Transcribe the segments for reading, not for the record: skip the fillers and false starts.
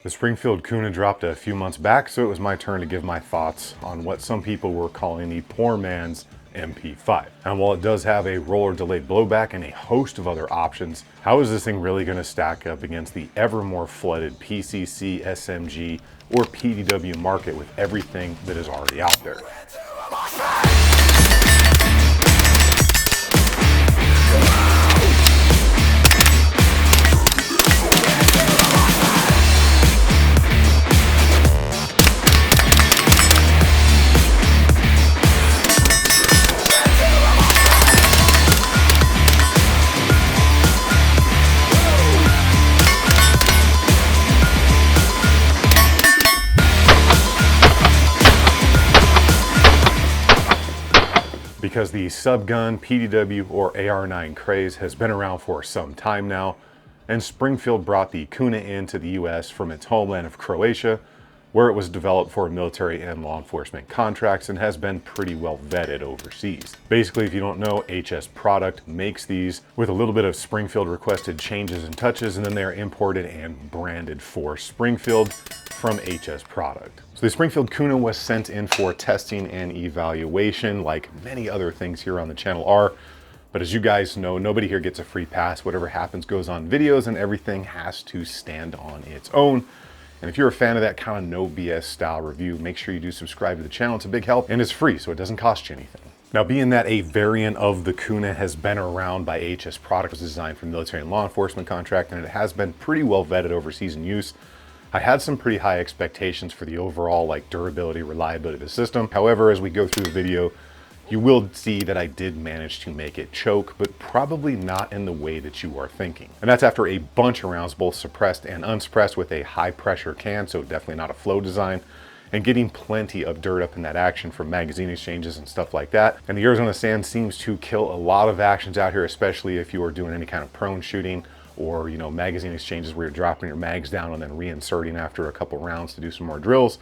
The Springfield Kuna dropped a few months back, so it was my turn to give my thoughts on what some people were calling the poor man's MP5. And while it does have a roller delayed blowback and a host of other options, how is this thing really going to stack up against the ever more flooded PCC, SMG, or PDW market with everything that is already out there? Because the subgun, PDW, or AR-9 craze has been around for some time now, and Springfield brought the Kuna into the US from its homeland of Croatia, where it was developed for military and law enforcement contracts and has been pretty well vetted overseas. Basically, if you don't know, HS Product makes these with a little bit of Springfield requested changes and touches, and then they are imported and branded for Springfield from HS Product. So the Springfield Kuna was sent in for testing and evaluation, like many other things here on the channel are. But as you guys know, nobody here gets a free pass. Whatever happens goes on videos, and everything has to stand on its own. And if you're a fan of that kind of no BS style review, make sure you do subscribe to the channel. It's a big help and it's free, so it doesn't cost you anything. Now, being that a variant of the Kuna has been around by HS Product, was designed for military and law enforcement contract, and it has been pretty well vetted overseas in use, I had some pretty high expectations for the overall durability, reliability of the system. However, as we go through the video, you will see that I did manage to make it choke, but probably not in the way that you are thinking. And that's after a bunch of rounds, both suppressed and unsuppressed, with a high pressure can, so definitely not a flow design, and getting plenty of dirt up in that action from magazine exchanges and stuff like that. And the Arizona Sand seems to kill a lot of actions out here, especially if you are doing any kind of prone shooting, or magazine exchanges where you're dropping your mags down and then reinserting after a couple rounds to do some more drills.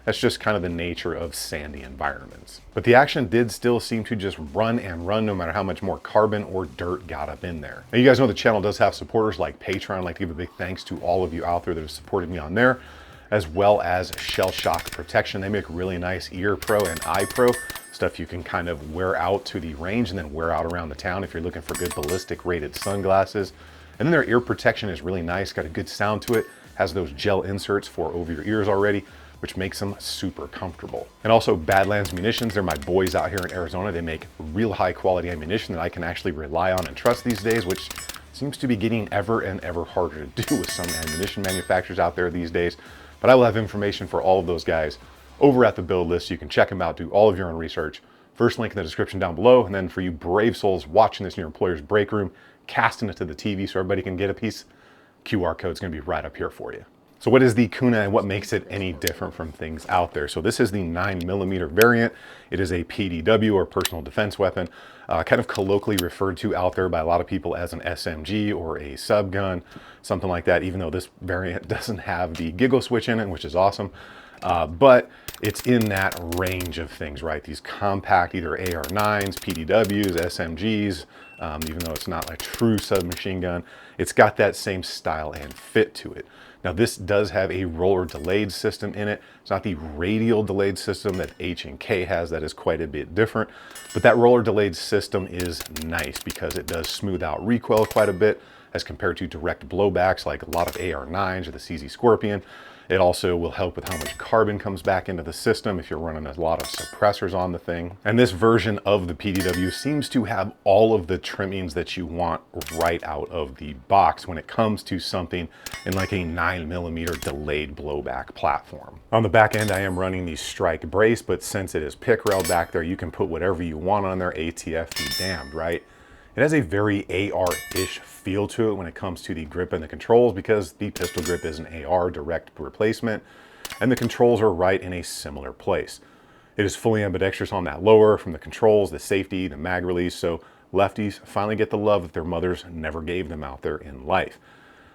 That's just kind of the nature of sandy environments. But the action did still seem to just run and run no matter how much more carbon or dirt got up in there. Now, you guys know the channel does have supporters like Patreon. I'd like to give a big thanks to all of you out there that have supported me on there, as well as Shell Shock Protection. They make really nice ear pro and eye pro stuff you can kind of wear out to the range and then wear out around the town if you're looking for good ballistic rated sunglasses. And then their ear protection is really nice, got a good sound to it, has those gel inserts for over your ears already, which makes them super comfortable. And also Badlands Munitions, they're my boys out here in Arizona. They make real high quality ammunition that I can actually rely on and trust these days, which seems to be getting ever and ever harder to do with some ammunition manufacturers out there these days. But I will have information for all of those guys over at the build list. You can check them out, do all of your own research. First link in the description down below. And then for you brave souls watching this in your employer's break room, casting it to the TV so everybody can get a piece, QR code's gonna be right up here for you. So what is the Kuna and what makes it any different from things out there? So this is the 9mm variant. It is a PDW, or personal defense weapon, kind of colloquially referred to out there by a lot of people as an SMG or a subgun, something like that, even though this variant doesn't have the giggle switch in it, which is awesome. But it's in that range of things, right? These compact, either AR-9s, PDWs, SMGs, even though it's not a true submachine gun, it's got that same style and fit to it. Now, this does have a roller delayed system in it. It's not the radial delayed system that H&K has. That is quite a bit different. But that roller delayed system is nice because it does smooth out recoil quite a bit as compared to direct blowbacks like a lot of AR-9s or the CZ Scorpion. It also will help with how much carbon comes back into the system if you're running a lot of suppressors on the thing. And this version of the PDW seems to have all of the trimmings that you want right out of the box when it comes to something in like a 9mm delayed blowback platform. On the back end, I am running the Strike brace, but since it is pick rail back there, you can put whatever you want on there. ATF be damned, right? It has a very AR-ish feel to it when it comes to the grip and the controls, because the pistol grip is an AR direct replacement, and the controls are right in a similar place. It is fully ambidextrous on that lower, from the controls, the safety, the mag release, so lefties finally get the love that their mothers never gave them out there in life.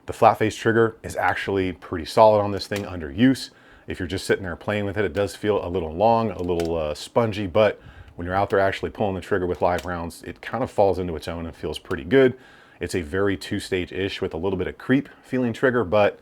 The flat face trigger is actually pretty solid on this thing under use. If you're just sitting there playing with it, it does feel a little long, a little spongy, but when you're out there actually pulling the trigger with live rounds, it kind of falls into its own and feels pretty good. It's a very two-stage-ish with a little bit of creep feeling trigger, but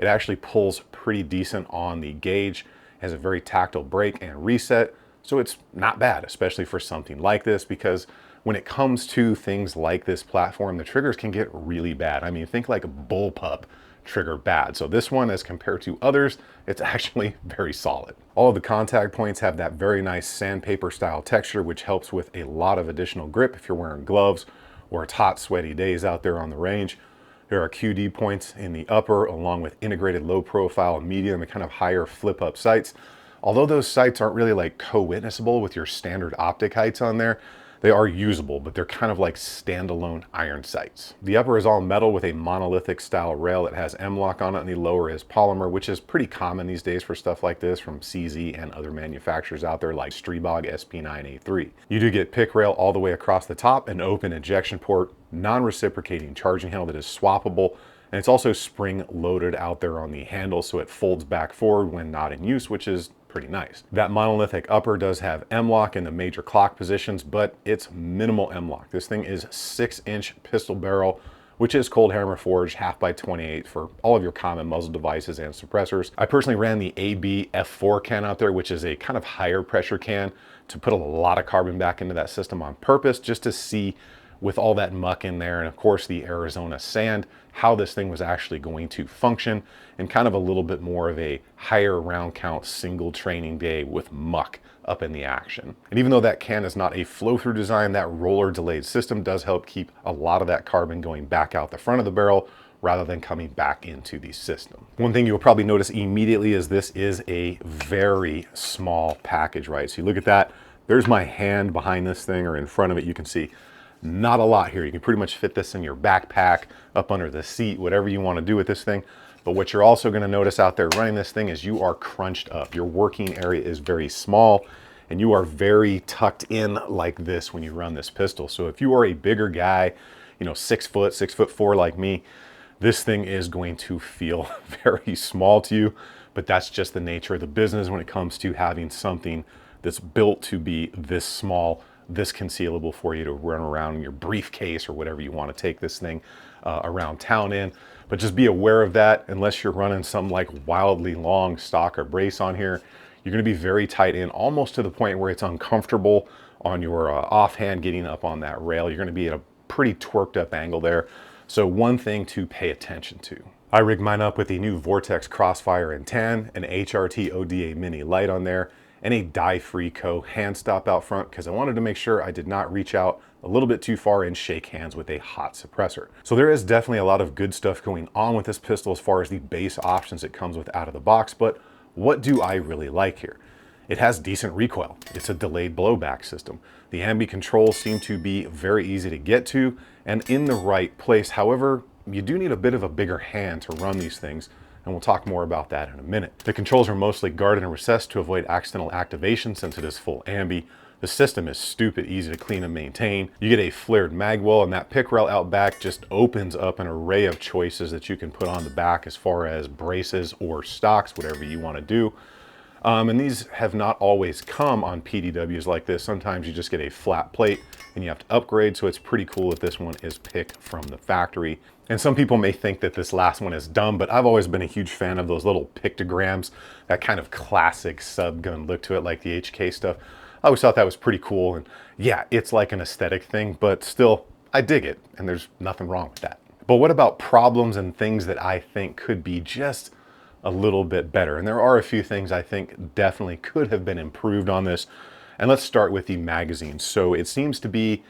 It actually pulls pretty decent on the gauge, has a very tactile brake and reset, so it's not bad, especially for something like this, because when it comes to things like this platform, the triggers can get really bad. I mean, think like a bullpup trigger bad. So this one, as compared to others, it's actually very solid. All of the contact points have that very nice sandpaper style texture, which helps with a lot of additional grip if you're wearing gloves or it's hot, sweaty days out there on the range. There are QD points in the upper, along with integrated low profile, medium, and kind of higher flip up sights. Although those sights aren't really like co-witnessable with your standard optic heights on there, they are usable, but they're kind of like standalone iron sights. The upper is all metal with a monolithic style rail that has M-LOK on it, and the lower is polymer, which is pretty common these days for stuff like this from CZ and other manufacturers out there like Stribog SP9A3. You do get pick rail all the way across the top, an open ejection port, non-reciprocating charging handle that is swappable, and it's also spring loaded out there on the handle, so it folds back forward when not in use, which is pretty nice. That monolithic upper does have M-LOK in the major clock positions, but it's minimal M-LOK. This thing is 6-inch pistol barrel, which is cold hammer forged 1/2x28 for all of your common muzzle devices and suppressors. I personally ran the AB F4 can out there, which is a kind of higher pressure can, to put a lot of carbon back into that system on purpose, just to see, with all that muck in there and of course the Arizona sand, how this thing was actually going to function in kind of a little bit more of a higher round count single training day with muck up in the action. And even though that can is not a flow-through design, that roller delayed system does help keep a lot of that carbon going back out the front of the barrel rather than coming back into the system. One thing you'll probably notice immediately is this is a very small package, right? So you look at that, there's my hand behind this thing, or in front of it, you can see not a lot here. You can pretty much fit this in your backpack, up under the seat, whatever you want to do with this thing. But what you're also going to notice out there running this thing is you are crunched up. Your working area is very small and you are very tucked in like this when you run this pistol. So if you are a bigger guy, you know, 6 foot, 6'4" like me, this thing is going to feel very small to you, but that's just the nature of the business when it comes to having something that's built to be this small, this concealable for you to run around in your briefcase or whatever you want to take this thing around town in. But just be aware of that. Unless you're running some like wildly long stock or brace on here, you're going to be very tight in, almost to the point where it's uncomfortable on your offhand getting up on that rail. You're going to be at a pretty twerked up angle there. So one thing to pay attention to. I rigged mine up with the new Vortex Crossfire in tan, an HRT ODA mini light on there, and a dye-free Co hand stop out front, because I wanted to make sure I did not reach out a little bit too far and shake hands with a hot suppressor. So there is definitely a lot of good stuff going on with this pistol as far as the base options it comes with out of the box, but what do I really like here? It has decent recoil. It's a delayed blowback system. The ambi controls seem to be very easy to get to and in the right place. However, you do need a bit of a bigger hand to run these things, and we'll talk more about that in a minute. The controls are mostly guarded and recessed to avoid accidental activation since it is full ambi. The system is stupid easy to clean and maintain. You get a flared mag well, and that pick rail out back just opens up an array of choices that you can put on the back as far as braces or stocks, whatever you want to do. And these have not always come on PDWs like this. Sometimes you just get a flat plate and you have to upgrade, so it's pretty cool that this one is picked from the factory. And some people may think that this last one is dumb, but I've always been a huge fan of those little pictograms, that kind of classic subgun look to it, like the HK stuff. I always thought that was pretty cool, and yeah, it's like an aesthetic thing, but still, I dig it, and there's nothing wrong with that. But what about problems and things that I think could be just a little bit better? And there are a few things I think definitely could have been improved on this. And let's start with the magazine. So it seems to be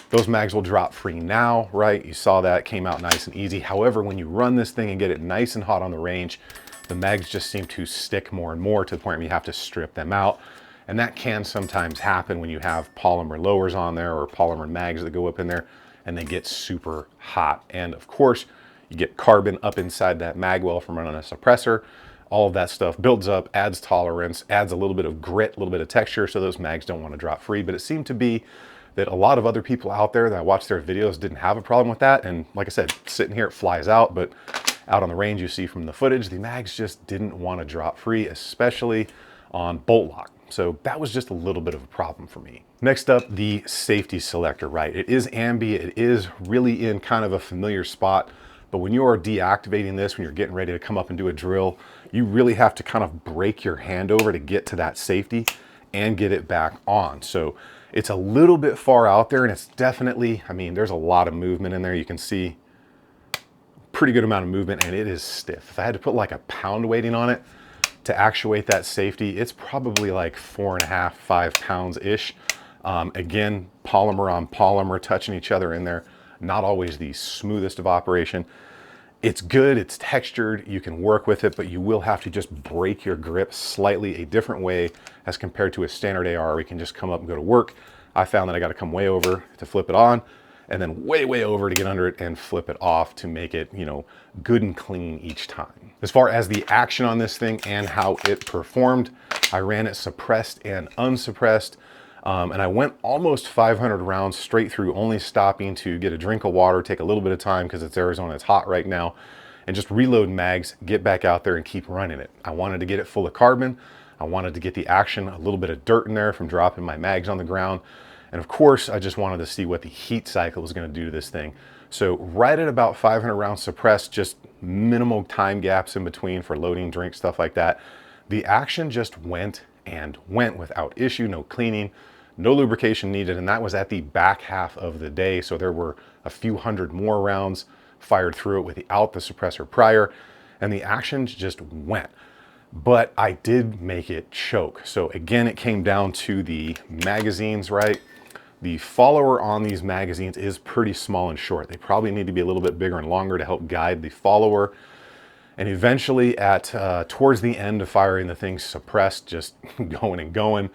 those mags will drop free now, right? You saw that came out nice and easy. However, when you run this thing and get it nice and hot on the range, the mags just seem to stick more and more to the point where you have to strip them out. And that can sometimes happen when you have polymer lowers on there or polymer mags that go up in there and they get super hot. And of course, you get carbon up inside that mag well from running a suppressor. All of that stuff builds up, adds tolerance, adds a little bit of grit, a little bit of texture, so those mags don't want to drop free. But it seemed to be that a lot of other people out there that I watched their videos didn't have a problem with that. And like I said, sitting here, it flies out, but out on the range, you see from the footage, the mags just didn't want to drop free, especially on bolt lock. So that was just a little bit of a problem for me. Next up, the safety selector, right? It is ambi, it is really in kind of a familiar spot But when you are deactivating this, when you're getting ready to come up and do a drill, you really have to kind of break your hand over to get to that safety and get it back on. So it's a little bit far out there, and it's definitely, I mean, there's a lot of movement in there. You can see pretty good amount of movement, and it is stiff. If I had to put like a pound weighting on it to actuate that safety, it's probably like 4.5, 5 pounds-ish. Again, polymer on polymer touching each other in there. Not always the smoothest of operation. It's good, it's textured, you can work with it, but you will have to just break your grip slightly a different way as compared to a standard AR where you can just come up and go to work. I found that I got to come way over to flip it on, and then way over to get under it and flip it off to make it, you know, good and clean each time. As far as the action on this thing and how it performed, I ran it suppressed and unsuppressed. And I went almost 500 rounds straight through, only stopping to get a drink of water, take a little bit of time because it's Arizona, it's hot right now, and just reload mags, get back out there and keep running it. I wanted to get it full of carbon. I wanted to get the action, a little bit of dirt in there from dropping my mags on the ground. And of course, I just wanted to see what the heat cycle was going to do to this thing. So right at about 500 rounds suppressed, just minimal time gaps in between for loading, drink, stuff like that. The action just went and went without issue, no cleaning, no lubrication needed, and that was at the back half of the day. So there were a few hundred more rounds fired through it without the suppressor prior, and the action just went. But I did make it choke. So again, it came down to the magazines, right? The follower on these magazines is pretty small and short. They probably need to be a little bit bigger and longer to help guide the follower. And eventually at towards the end of firing the thing suppressed, just going and going,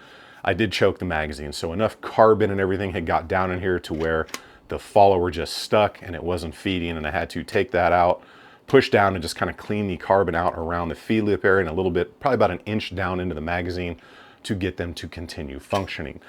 I did choke the magazine. So enough carbon and everything had got down in here to where the follower just stuck and it wasn't feeding, and I had to take that out, push down and just kind of clean the carbon out around the feed lip area and a little bit, probably about an inch down into the magazine to get them to continue functioning.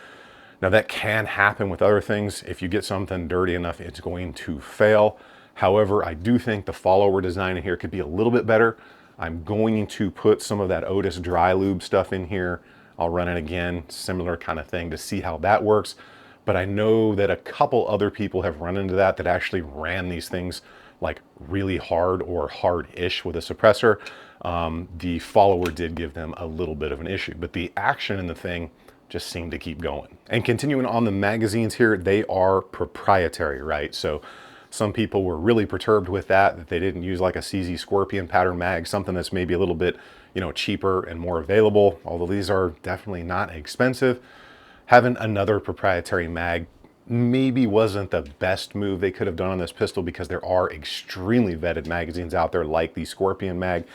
Now that can happen with other things. If you get something dirty enough, it's going to fail. However, I do think the follower design in here could be a little bit better. I'm going to put some of that Otis dry lube stuff in here. I'll run it again, similar kind of thing to see how that works. But I know that a couple other people have run into that actually ran these things like really hard or hard-ish with a suppressor. The follower did give them a little bit of an issue, but the action in the thing just seemed to keep going. And continuing on the magazines here, they are proprietary, right? So some people were really perturbed with that they didn't use like a CZ Scorpion pattern mag, something that's maybe a little bit, you know, cheaper and more available, although these are definitely not expensive. Having another proprietary mag maybe wasn't the best move they could have done on this pistol, because there are extremely vetted magazines out there like the Scorpion mag,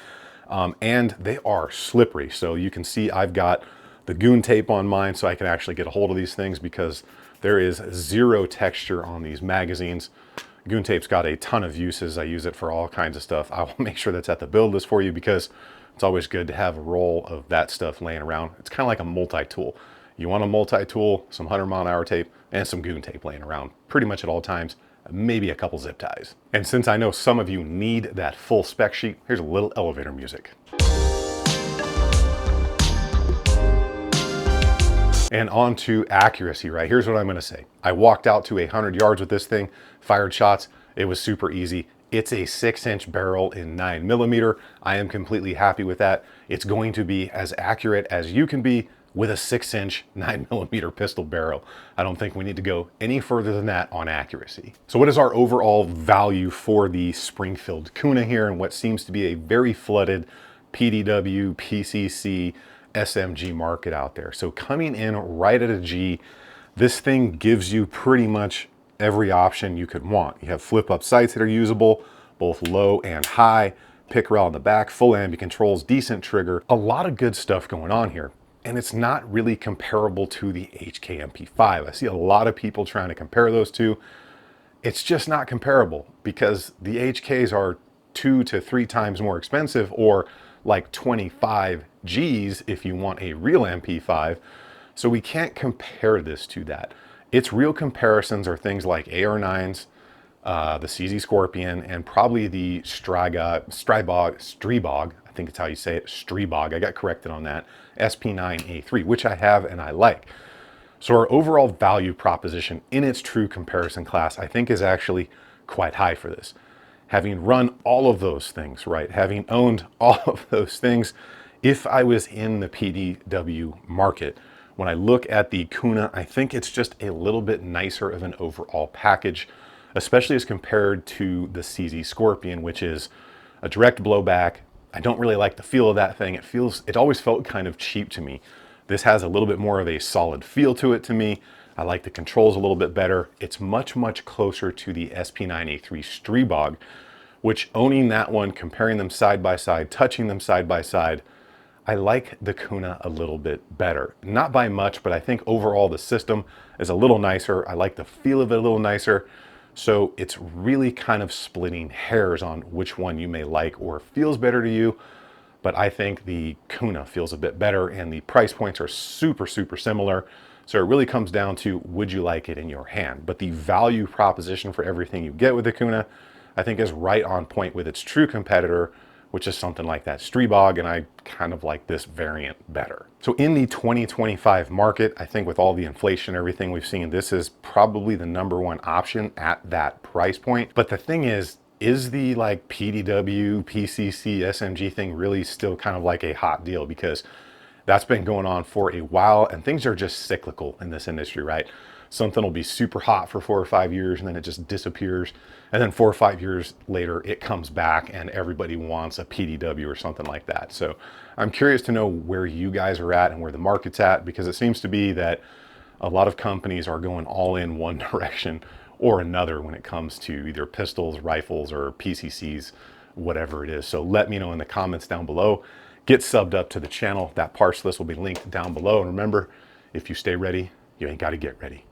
and they are slippery. So you can see I've got the goon tape on mine so I can actually get a hold of these things, because there is zero texture on these magazines. Goon tape's got a ton of uses. I use it for all kinds of stuff. I will make sure that's at the build list for you, because it's always good to have a roll of that stuff laying around. It's kind of like a multi-tool. You want a multi-tool, some 100-mile-an-hour tape, and some goon tape laying around pretty much at all times, maybe a couple zip ties. And since I know some of you need that full spec sheet, here's a little elevator music. And on to accuracy, right? Here's what I'm gonna say. I walked out to 100 yards with this thing, fired shots. It was super easy. It's a 6-inch barrel in 9mm. I am completely happy with that. It's going to be as accurate as you can be with a 6-inch 9mm pistol barrel. I don't think we need to go any further than that on accuracy. So what is our overall value for the Springfield Kuna here, and what seems to be a very flooded PDW, PCC, SMG market out there? So coming in right at a G, this thing gives you pretty much every option you could want. You have flip up sights that are usable, both low and high, pick rail on the back, full ambient controls, decent trigger, a lot of good stuff going on here. And it's not really comparable to the HK MP5. I see a lot of people trying to compare those two. It's just not comparable, because the HKs are 2 to 3 times more expensive, or like 25 G's if you want a real MP5. So we can't compare this to that. Its real comparisons are things like AR9s, the CZ Scorpion, and probably the Stribog, I think it's how you say it, Stribog, I got corrected on that, SP9A3, which I have and I like. So our overall value proposition in its true comparison class, I think, is actually quite high for this. Having run all of those things, right? Having owned all of those things, if I was in the PDW market, when I look at the Kuna, I think it's just a little bit nicer of an overall package, especially as compared to the CZ Scorpion, which is a direct blowback. I don't really like the feel of that thing. It always felt kind of cheap to me. This has a little bit more of a solid feel to it to me. I like the controls a little bit better. It's much, much closer to the SP9A3 Stribog, which owning that one, comparing them side by side, touching them side by side, I like the Kuna a little bit better. Not by much, but I think overall the system is a little nicer. I like the feel of it a little nicer. So it's really kind of splitting hairs on which one you may like or feels better to you. But I think the Kuna feels a bit better, and the price points are super, super similar. So it really comes down to, would you like it in your hand? But the value proposition for everything you get with the Kuna, I think, is right on point with its true competitor, which is something like that Stribog, and I kind of like this variant better. So in the 2025 market, I think with all the inflation, everything we've seen, this is probably the #1 option at that price point. But the thing is the like PDW, PCC, SMG thing really still kind of like a hot deal? Because that's been going on for a while, and things are just cyclical in this industry, right? Something will be super hot for 4 or 5 years and then it just disappears. And then 4 or 5 years later, it comes back and everybody wants a PDW or something like that. So I'm curious to know where you guys are at and where the market's at, because it seems to be that a lot of companies are going all in one direction or another when it comes to either pistols, rifles, or PCCs, whatever it is. So let me know in the comments down below. Get subbed up to the channel. That parts list will be linked down below. And remember, if you stay ready, you ain't got to get ready.